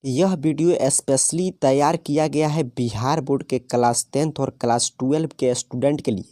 यह video specially तैयार किया गया है बिहार बोर्ड के क्लास 10th और क्लास 12 के स्टूडेंट के लिए,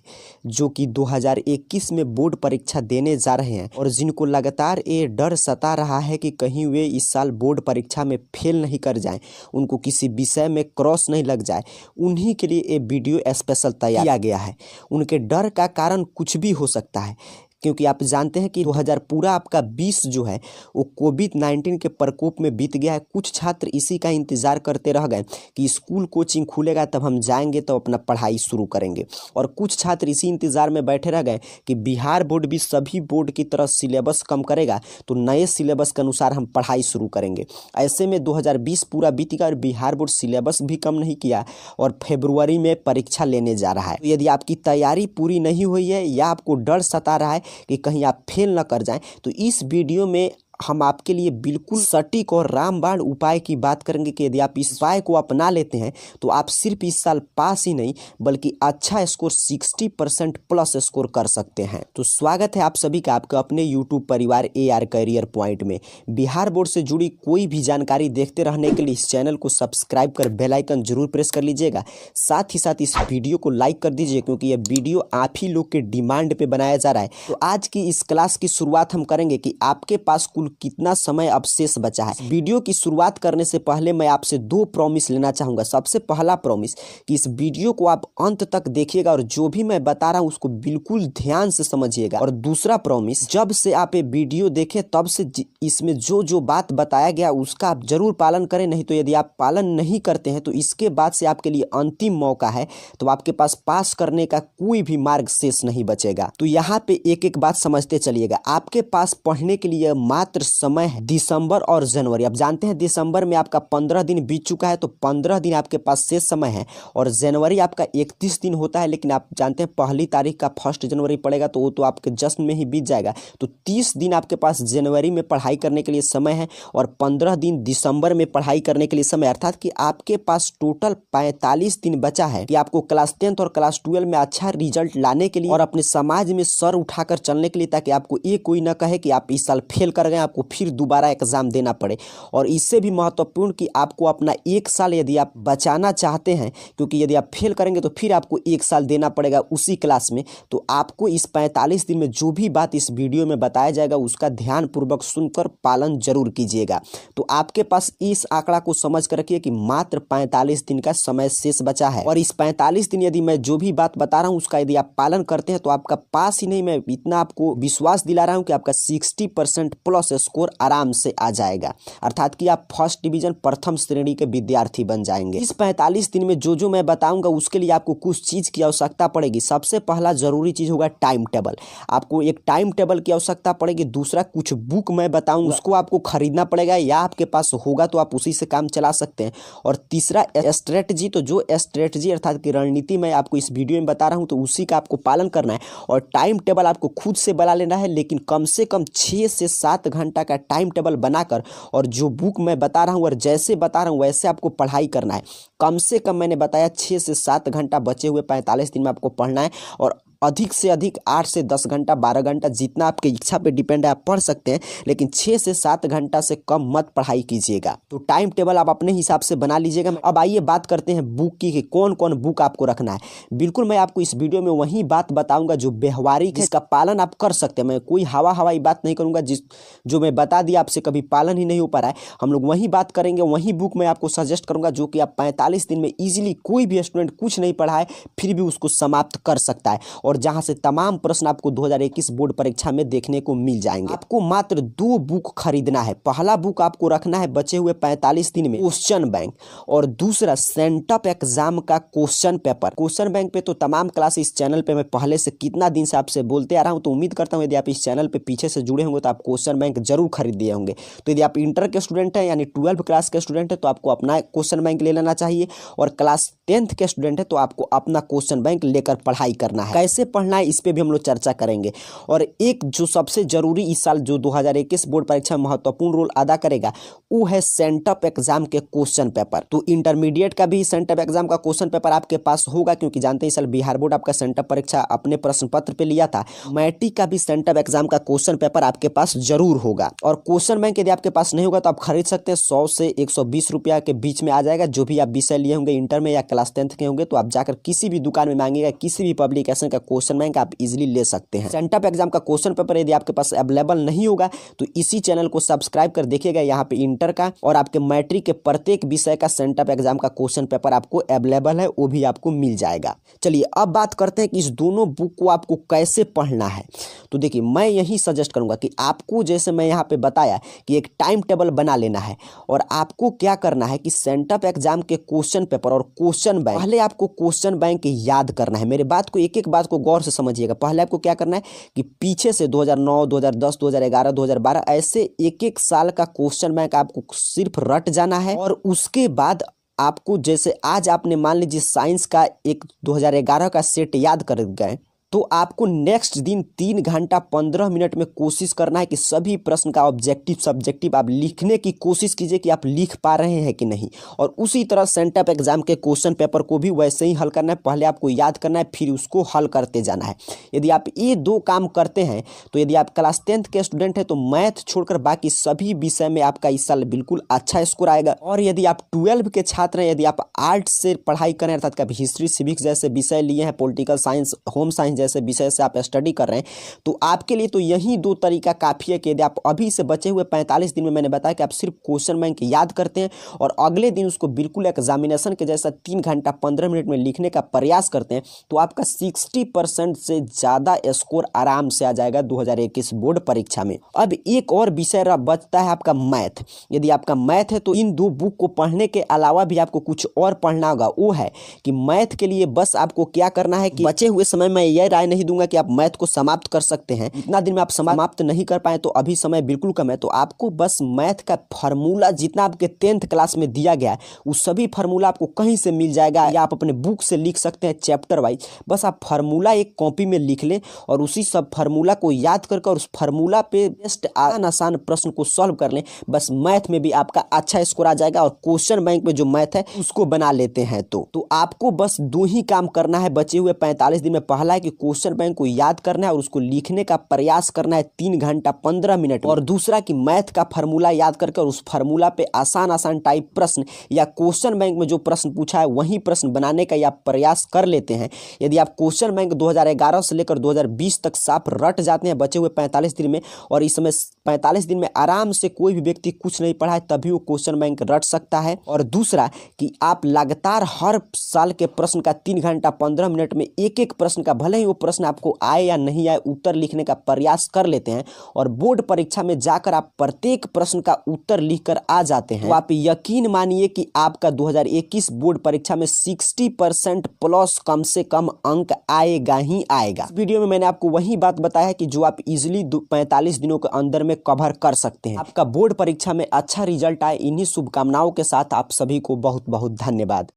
जो कि 2021 में बोर्ड परीक्षा देने जा रहे हैं और जिनको लगातार ये डर सता रहा है कि कहीं वे इस साल बोर्ड परीक्षा में फेल नहीं कर जाएं, उनको किसी विषय में क्रॉस नहीं लग जाए। उन्हीं के लिए ये वीडियो स्पेशल तैयार किया गया है। उनके डर का कारण कुछ भी हो सकता है, क्योंकि आप जानते हैं कि 2000 पूरा आपका 20 जो है वो कोविड-19 के प्रकोप में बीत गया है। कुछ छात्र इसी का इंतज़ार करते रह गए कि स्कूल कोचिंग खुलेगा तब हम जाएंगे तो अपना पढ़ाई शुरू करेंगे, और कुछ छात्र इसी इंतज़ार में बैठे रह गए कि बिहार बोर्ड भी सभी बोर्ड की तरह सिलेबस कम करेगा तो नए सिलेबस के अनुसार हम पढ़ाई शुरू करेंगे। ऐसे में 2020 पूरा बीत गया और बिहार बोर्ड सिलेबस भी कम नहीं किया और फरवरी में परीक्षा लेने जा रहा है। तो यदि आपकी तैयारी पूरी नहीं हुई है या आपको डर सता रहा है कि कहीं आप फेल न कर जाएं, तो इस वीडियो में हम आपके लिए बिल्कुल सटीक और रामबाण उपाय की बात करेंगे कि यदि आप इस उपाय को अपना लेते हैं तो आप सिर्फ इस साल पास ही नहीं बल्कि अच्छा स्कोर 60% प्लस स्कोर कर सकते हैं। तो स्वागत है आप सभी का आपके अपने यूट्यूब परिवार AR करियर पॉइंट में। बिहार बोर्ड से जुड़ी कोई भी जानकारी देखते रहने के लिए इस चैनल को सब्सक्राइब कर बेल आइकन जरूर प्रेस कर लीजिएगा। साथ ही साथ इस वीडियो को लाइक कर दीजिए, क्योंकि यह वीडियो आप ही लोग के डिमांड पे बनाया जा रहा है। तो आज की इस क्लास की शुरुआत हम करेंगे कि आपके पास कुल कितना समय अब शेष बचा है। वीडियो की शुरुआत करने से पहले मैं आपसे 2 प्रॉमिस लेना चाहूंगा। सबसे पहला प्रॉमिस कि इस वीडियो को आप अंत तक देखिएगा और जो भी मैं बता रहा हूं उसको बिल्कुल ध्यान से समझिएगा। और दूसरा प्रॉमिस, जब से आप ये वीडियो देखें तब से इसमें जो जो बात बताया गया उसका आप जरूर पालन करें, नहीं तो यदि आप पालन नहीं करते हैं तो इसके बाद से आपके लिए अंतिम मौका है, तो आपके पास पास करने का कोई भी मार्ग शेष नहीं बचेगा। तो यहाँ पे एक एक बात समझते चलिएगा। आपके पास पढ़ने के लिए मात्र समय है दिसंबर और जनवरी। आप जानते हैं दिसंबर में आपका 15 दिन बीत चुका है, तो 15 दिन आपके पास शेष समय है, और जनवरी आपका 31 दिन होता है, लेकिन आप जानते हैं पहली तारीख का 1 जनवरी पड़ेगा तो वो तो आपके जश्न में ही बीत जाएगा। तो 30 दिन आपके पास जनवरी में पढ़ाई करने के लिए समय है और 15 दिन दिसंबर में पढ़ाई करने के लिए समय, अर्थात कि आपके पास टोटल 45 दिन बचा है कि आपको क्लास 10th और क्लास 12 में अच्छा रिजल्ट लाने के लिए और अपने समाज में सर उठाकर चलने के लिए, ताकि आपको ये कोई ना कहे कि आप इस साल फेल कर गए, आपको फिर दोबारा एग्जाम देना पड़े। और इससे भी महत्वपूर्ण कि आपको अपना 1 साल यदि आप बचाना चाहते हैं, क्योंकि यदि आप फेल करेंगे तो फिर आपको 1 साल देना पड़ेगा उसी क्लास में। तो आपको इस 45 दिन में जो भी बात इस वीडियो में बताया जाएगा उसका ध्यानपूर्वक सुनकर पालन जरूर कीजिएगा। तो आपके पास इस आंकड़ा को समझ कर रखिए कि मात्र 45 दिन का समय शेष बचा है, और इस 45 दिन यदि मैं जो भी बात बता रहा हूं उसका यदि आप पालन करते हैं तो आपका पास ही नहीं, मैं इतना आपको विश्वास दिला रहा हूं कि आपका 60% प्लस स्कोर आराम से आ जाएगा, अर्थात कि आप फर्स्ट डिवीजन प्रथम श्रेणी के विद्यार्थी बन जाएंगे। इस 45 दिन में जो जो मैं बताऊंगा उसके लिए आपको कुछ चीज की आवश्यकता पड़ेगी। सबसे पहला जरूरी चीज होगा टाइम टेबल। आपको एक टाइम टेबल की आवश्यकता पड़ेगी। दूसरा, कुछ बुक मैं बताऊंगा उसको आपको खरीदना पड़ेगा, या आपके पास होगा तो आप उसी से काम चला सकते हैं। और तीसरा, स्ट्रेटजी। तो जो स्ट्रेटजी अर्थात कि रणनीति मैं आपको इस वीडियो में बता रहा हूं तो उसी का आपको पालन करना है। और टाइम टेबल आपको खुद से बना लेना है, लेकिन कम से कम 6 से 7 घंटा का टाइम टेबल बनाकर, और जो बुक मैं बता रहा हूं और जैसे बता रहा हूं वैसे आपको पढ़ाई करना है। कम से कम मैंने बताया 6 से 7 घंटा बचे हुए 45 दिन में आपको पढ़ना है, और अधिक से अधिक 8 से 10 घंटा 12 घंटा जितना आपकी इच्छा पे डिपेंड है आप पढ़ सकते हैं, लेकिन 6 से 7 घंटा से कम मत पढ़ाई कीजिएगा। तो टाइम टेबल आप अपने हिसाब से बना लीजिएगा। अब आइए बात करते हैं बुक की कि कौन कौन बुक आपको रखना है। बिल्कुल मैं आपको इस वीडियो में वही बात बताऊंगा जो व्यवहारिक है, इसका पालन आप कर सकते हैं। मैं कोई हवाई बात नहीं करूंगा जो मैं बता दिया आपसे कभी पालन ही नहीं हो पा रहा है। हम लोग वही बात करेंगे, वही बुक मैं आपको सजेस्ट करूंगा जो कि आप 45 दिन में ईजिली, कोई भी स्टूडेंट कुछ नहीं पढ़ा है फिर भी उसको समाप्त कर सकता है, और जहां से तमाम प्रश्न आपको 2021 बोर्ड परीक्षा में देखने को मिल जाएंगे। आपको मात्र 2 बुक खरीदना है। पहला बुक आपको रखना है बचे हुए 45 दिन में क्वेश्चन बैंक, और दूसरा सेंटअप एग्जाम का क्वेश्चन पेपर। क्वेश्चन बैंक पे तो तमाम क्लास इस चैनल पे मैं पहले से कितना दिन से आपसे बोलते आ रहा हूं, तो उम्मीद करता हूं यदि आप इस चैनल पे पीछे से जुड़े होंगे तो आप क्वेश्चन बैंक जरूर खरीद दिए होंगे। तो यदि आप इंटर के स्टूडेंट हैं यानी 12 क्लास के स्टूडेंट है तो आपको अपना क्वेश्चन बैंक ले लेना चाहिए, और क्लास 10th के स्टूडेंट है तो आपको अपना क्वेश्चन बैंक लेकर पढ़ाई करना है। कैसे कैसे पढ़ना है इस पे भी हम लोग चर्चा करेंगे। और एक जो सबसे जरूरी इस साल जो 2021 बोर्ड परीक्षा में महत्वपूर्ण रोल अदा करेगा वो है सेंटअप एग्जाम के क्वेश्चन पेपर। तो इंटरमीडिएट का भी सेंटअप एग्जाम का क्वेश्चन पेपर आपके पास होगा, क्योंकि जानते हैं इस साल बिहार बोर्ड आपका सेंटअप परीक्षा अपने प्रश्न पत्र पे लिया था। मैट्रिक का भी सेंटअप एग्जाम का क्वेश्चन पेपर आपके पास जरूर होगा। और क्वेश्चन बैंक यदि आपके पास नहीं होगा तो आप खरीद सकते हैं, 100 से 120 रुपया के बीच में आ जाएगा। जो भी आप विषय लिए होंगे इंटर में या क्लास 10th के होंगे तो आप जाकर किसी भी दुकान में मांगेगा, किसी भी पब्लिकेशन का क्वेश्चन बैंक आप इजीली ले सकते हैं। सेंटअप एग्जाम का क्वेश्चन पेपर यदि आपके पास अवेलेबल नहीं होगा तो इसी चैनल को सब्सक्राइब कर देखिएगा, यहाँ पे इंटर का और आपके मैट्रिक के प्रत्येक विषय का सेंटअप एग्जाम का क्वेश्चन पेपर आपको अवेलेबल है, वो भी आपको मिल जाएगा। चलिए अब बात करते हैं कि इस दोनों बुक को आपको कैसे पढ़ना है। तो देखिए मैं यही सजेस्ट करूंगा कि आपको, जैसे मैं यहाँ पे बताया कि एक टाइम टेबल बना लेना है और आपको क्या करना है कि सेंटअप एग्जाम के क्वेश्चन पेपर और क्वेश्चन बैंक, पहले आपको क्वेश्चन बैंक याद करना है। मेरे बात को एक एक बात को गौर से समझिएगा। पहले आपको क्या करना है कि पीछे से 2009, 2010, 2011, 2012 ऐसे एक एक साल का क्वेश्चन बैंक आपको सिर्फ रट जाना है। और उसके बाद आपको, जैसे आज आपने मान लीजिए साइंस का एक 2011 का सेट याद कर गए, तो आपको नेक्स्ट दिन 3 घंटा 15 मिनट में कोशिश करना है कि सभी प्रश्न का ऑब्जेक्टिव सब्जेक्टिव आप लिखने की कोशिश कीजिए कि आप लिख पा रहे हैं कि नहीं। और उसी तरह सेंटअप एग्जाम के क्वेश्चन पेपर को भी वैसे ही हल करना है। पहले आपको याद करना है, फिर उसको हल करते जाना है। यदि आप ये 2 काम करते हैं तो यदि आप क्लास 10th के स्टूडेंट हैं तो मैथ छोड़कर बाकी सभी विषय में आपका इस साल बिल्कुल अच्छा स्कोर आएगा। और यदि आप 12 के छात्र हैं, यदि आप आर्ट्स से पढ़ाई करें अर्थात कभी हिस्ट्री सिविक्स जैसे विषय लिए हैं, पॉलिटिकल साइंस, होम साइंस जैसे विषय से आप स्टडी कर रहे हैं, तो आपके लिए तो यही 2 तरीका काफी है कि यदि आप अभी से बचे हुए 45 दिन में, मैंने बताया कि आप सिर्फ क्वेश्चन बैंक याद करते हैं और अगले दिन उसको बिल्कुल एग्जामिनेशन के जैसा 3 घंटा 15 मिनट में लिखने का प्रयास करते हैं, तो आपका 60% से ज्यादा स्कोर आराम से आ जाएगा 2021 बोर्ड परीक्षा में। अब एक और विषय बचता है आपका मैथ। यदि आपका मैथ है तो इन 2 बुक को पढ़ने के अलावा भी आपको कुछ और पढ़ना होगा। वो है कि मैथ के लिए बस आपको क्या करना है कि बचे हुए समय में यह राय नहीं दूंगा कि आप मैथ को समाप्त कर सकते हैं। इतना दिन में आप समाप्त नहीं कर पाए तो अभी समय बिल्कुल कम है, तो आपको बस मैथ का फार्मूला जितना आपके 10th क्लास में दिया गया है वो सभी फार्मूला आपको कहीं से मिल जाएगा, या आप अपने बुक से लिख सकते हैं चैप्टर वाइज। बस आप फार्मूला एक कॉपी में लिख लें और उसी सब फार्मूला को याद करके और उस फार्मूला पे बेस्ट आसान प्रश्न को सॉल्व कर लें। बस मैथ में भी आपका अच्छा स्कोर आ जाएगा। और क्वेश्चन बैंक में जो मैथ है उसको बना लेते हैं तो आपको बस 2 ही काम करना है बचे हुए 45 दिन में। पहला है कि क्वेश्चन बैंक को याद करना है और उसको लिखने का प्रयास करना है 3 घंटा 15 मिनट। और दूसरा कि मैथ का फार्मूला याद करके और उस फार्मूला पे आसान टाइप प्रश्न या क्वेश्चन बैंक में जो प्रश्न पूछा है वही प्रश्न बनाने का आप प्रयास कर लेते हैं। यदि आप क्वेश्चन बैंक 2011 से लेकर 2020 तक साफ रट जाते हैं बचे हुए 45 दिन में, और इस समय 45 दिन में आराम से कोई भी व्यक्ति कुछ नहीं पढ़ा है तभी वो क्वेश्चन बैंक रट सकता है। और दूसरा कि आप लगातार हर साल के प्रश्न का 3 घंटा 15 मिनट में एक एक प्रश्न का, भले ही वो प्रश्न आपको आए या नहीं आए, उत्तर लिखने का प्रयास कर लेते हैं और बोर्ड परीक्षा में जाकर आप प्रत्येक प्रश्न का उत्तर लिखकर आ जाते हैं, तो आप यकीन मानिए कि आपका 2021 बोर्ड परीक्षा में 60% प्लस कम से कम अंक आएगा ही आएगा। इस वीडियो में मैंने आपको वही बात बताया है कि जो आप इजिली 45 दिनों के अंदर में कवर कर सकते हैं। आपका बोर्ड परीक्षा में अच्छा रिजल्ट आए, इन्हीं शुभकामनाओं के साथ आप सभी को बहुत बहुत धन्यवाद।